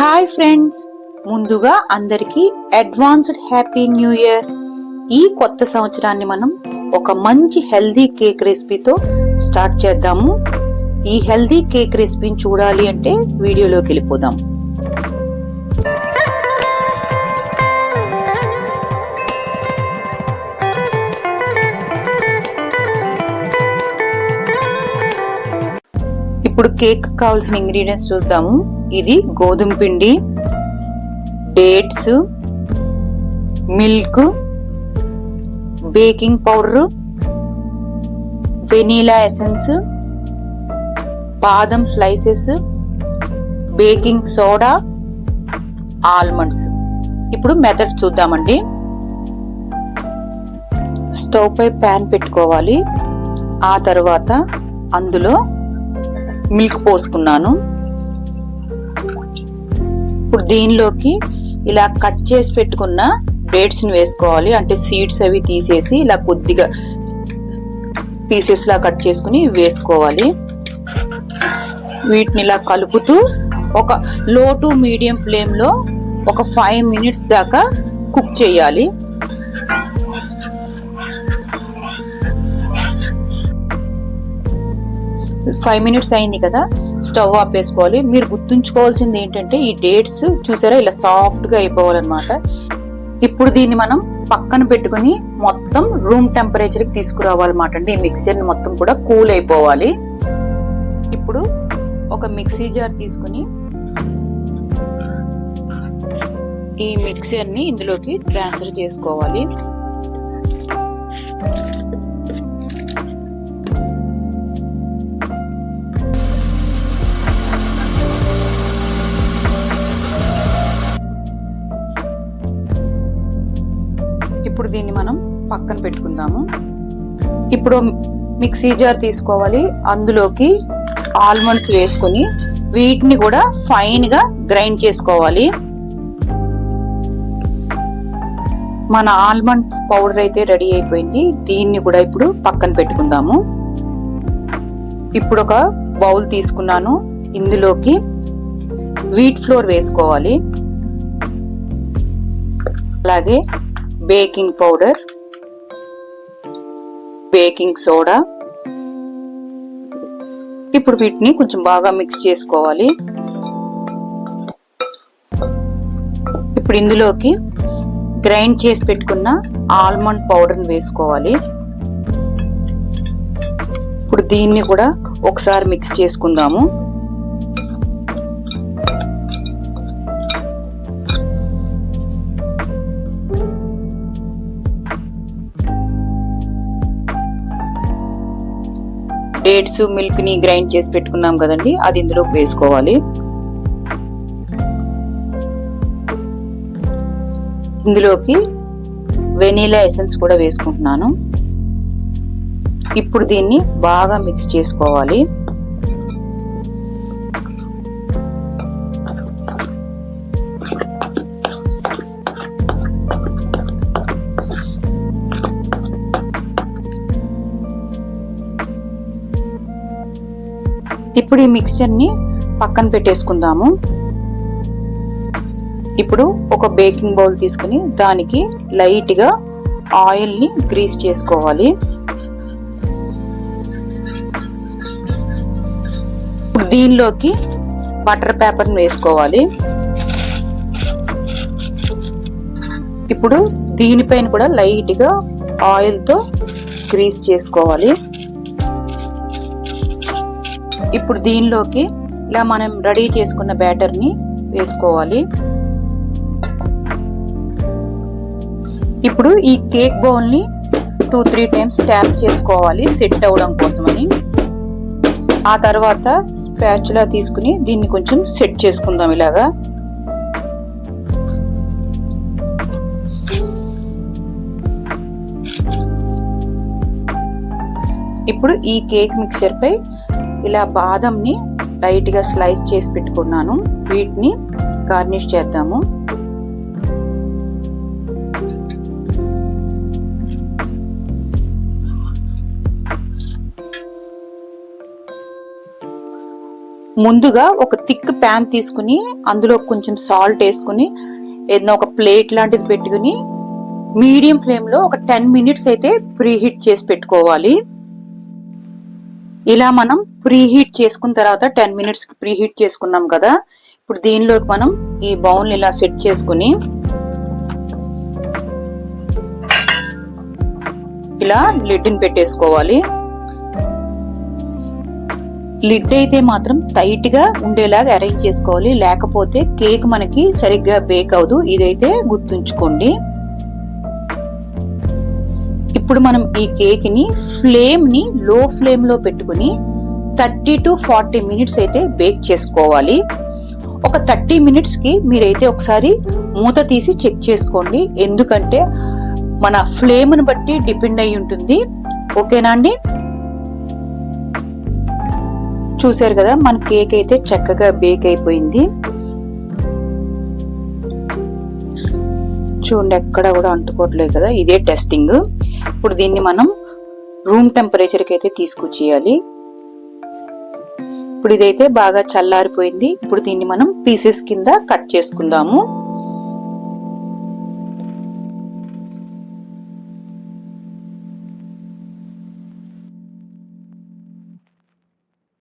Hi friends, ముందుగా అందరికీ advanced happy new year. ఈ కొత్త సంవత్సరాన్ని మనం ఒక మంచి హెల్దీ కేక్ రెసిపీతో స్టార్ట్ చేద్దాము. ఈ హెల్దీ కేక్ రెసిపీని చూడాలి అంటే వీడియోలోకి వెళ్ళిపోదాం. ఇప్పుడు కేక్ కావాల్సిన ఇంగ్రీడియంట్స్ చూద్దాము. ఇది గోధుమ పిండి, dates, milk, baking powder, vanilla essence, బాదం స్లైసెస్, బేకింగ్ సోడా, ఆల్మండ్స్. ఇప్పుడు మెథడ్ చూద్దామండి. స్టవ్ పై ప్యాన్ పెట్టుకోవాలి. ఆ తర్వాత అందులో మిల్క్ పోసుకున్నాను. ఇప్పుడు దీనిలోకి ఇలా కట్ చేసి పెట్టుకున్న డేట్స్ ని వేసుకోవాలి. అంటే సీడ్స్ అవి తీసేసి ఇలా కొద్దిగా పీసెస్ లా కట్ చేసుకుని వేసుకోవాలి. వీటిని ఇలా కలుపుతూ ఒక లో టు మీడియం ఫ్లేమ్ లో ఒక 5 minutes దాకా కుక్ చేయాలి. 5 minutes అయింది కదా, స్టవ్ ఆపేసుకోవాలి. మీరు గుర్తుంచుకోవాల్సింది ఏంటంటే ఈ డేట్స్ చూసారా ఇలా సాఫ్ట్ గా అయిపోవాలన్నమాట. ఇప్పుడు దీన్ని మనం పక్కన పెట్టుకుని మొత్తం రూమ్ టెంపరేచర్ కి తీసుకురావాలన్నమాట. అంటే ఈ మిక్సర్ మొత్తం కూడా కూల్ అయిపోవాలి. ఇప్పుడు ఒక మిక్సీ జార్ తీసుకుని ఈ మిక్సర్ ని ఇందులోకి ట్రాన్స్ఫర్ చేసుకోవాలి. ఇప్పుడు దీన్ని మనం పక్కన పెట్టుకుందాము. ఇప్పుడు మిక్సీ జార్ తీసుకోవాలి. అందులోకి ఆల్మండ్స్ వేసుకొని వీటిని కూడా ఫైన్ గా గ్రైండ్ చేసుకోవాలి. మన ఆల్మండ్ పౌడర్ అయితే రెడీ అయిపోయింది. దీన్ని కూడా ఇప్పుడు పక్కన పెట్టుకుందాము. ఇప్పుడు ఒక బౌల్ తీసుకున్నాను. ఇందులోకి వీట్ ఫ్లోర్ వేసుకోవాలి. అలాగే బేకింగ్ పౌడర్, బేకింగ్ సోడా. ఇప్పుడు వీటిని కొంచెం బాగా మిక్స్ చేసుకోవాలి. ఇప్పుడు ఇందులోకి గ్రైండ్ చేసి పెట్టుకున్న ఆల్మండ్ పౌడర్ వేసుకోవాలి. ఇప్పుడు దీన్ని కూడా ఒకసారి మిక్స్ చేసుకుందాము. డేట్స్, మిల్క్ ని గ్రైండ్ చేసి పెట్టుకున్నాం కదండి, అది ఇందులోకి వేసుకోవాలి. ఇందులోకి వెనీలా ఎసెన్స్ కూడా వేసుకుంటున్నాను. ఇప్పుడు దీన్ని బాగా మిక్స్ చేసుకోవాలి. ఇప్పుడు ఈ మిక్స్చర్ ని పక్కన పెట్టేసుకుందాము. ఇప్పుడు ఒక బేకింగ్ బౌల్ తీసుకుని దానికి లైట్ గా ఆయిల్ ని గ్రీస్ చేసుకోవాలి. దీనిలోకి బటర్ పేపర్ వేసుకోవాలి. ఇప్పుడు దీనిపైన కూడా లైట్ గా ఆయిల్ తో గ్రీస్ చేసుకోవాలి. ఇప్పుడు దీనిలోకి ఇలా మనం రెడీ చేసుకున్న బ్యాటర్ ని వేసుకోవాలి. ఇప్పుడు ఈ కేక్ బౌల్ ని 2-3 times ట్యాప్ చేసుకోవాలి సెట్ అవడం కోసమని. ఆ తర్వాత స్పాచులా తీసుకుని దీన్ని కొంచెం సెట్ చేసుకుందాం ఇలాగా. ఇప్పుడు ఈ కేక్ మిక్సర్ పై ఇలా బాదం ని లైట్ గా స్లైస్ చేసి పెట్టుకున్నాను. వీటిని గార్నిష్ చేద్దాము. ముందుగా ఒక థిక్ ప్యాన్ తీసుకుని అందులో కొంచెం సాల్ట్ వేసుకుని ఏదైనా ఒక ప్లేట్ లాంటిది పెట్టుకుని మీడియం ఫ్లేమ్ లో ఒక 10 మినిట్స్ అయితే ప్రీహీట్ చేసి పెట్టుకోవాలి. ఇలా మనం ప్రీహీట్ చేసుకున్న తర్వాత 10 మినిట్స్ ప్రీహీట్ చేసుకున్నాం కదా, ఇప్పుడు దీనిలోకి మనం ఈ బౌల్ ఇలా సెట్ చేసుకుని ఇలా లిడ్ ని పెట్టేసుకోవాలి. లిడ్ అయితే మాత్రం టైట్ గా ఉండేలాగా అరేంజ్ చేసుకోవాలి, లేకపోతే కేక్ మనకి సరిగ్గా బేక్ అవ్వదు. ఇదైతే గుర్తుంచుకోండి. ఇప్పుడు మనం ఈ కేక్ ని ఫ్లేమ్ ని లో ఫ్లేమ్ లో పెట్టుకుని 30 to 40 మినిట్స్ అయితే బేక్ చేసుకోవాలి. ఒక 30 మినిట్స్ కి మీరైతే ఒకసారి మూత తీసి చెక్ చేసుకోండి, ఎందుకంటే మన ఫ్లేమ్ ని బట్టి డిపెండ్ అయి ఉంటుంది. ఓకేనా అండి? చూసారు కదా, మన కేక్ అయితే చక్కగా బేక్ అయిపోయింది. చూడండి, ఎక్కడ కూడా అంటుకోవట్లేదు కదా, ఇదే టెస్టింగ్. ఇప్పుడు దీన్ని మనం రూమ్ టెంపరేచర్ కి అయితే తీసుకొచ్చేయాలి. ఇప్పుడు ఇదైతే బాగా చల్లారిపోయింది. ఇప్పుడు దీన్ని మనం పీసెస్ కింద కట్ చేసుకుందాము.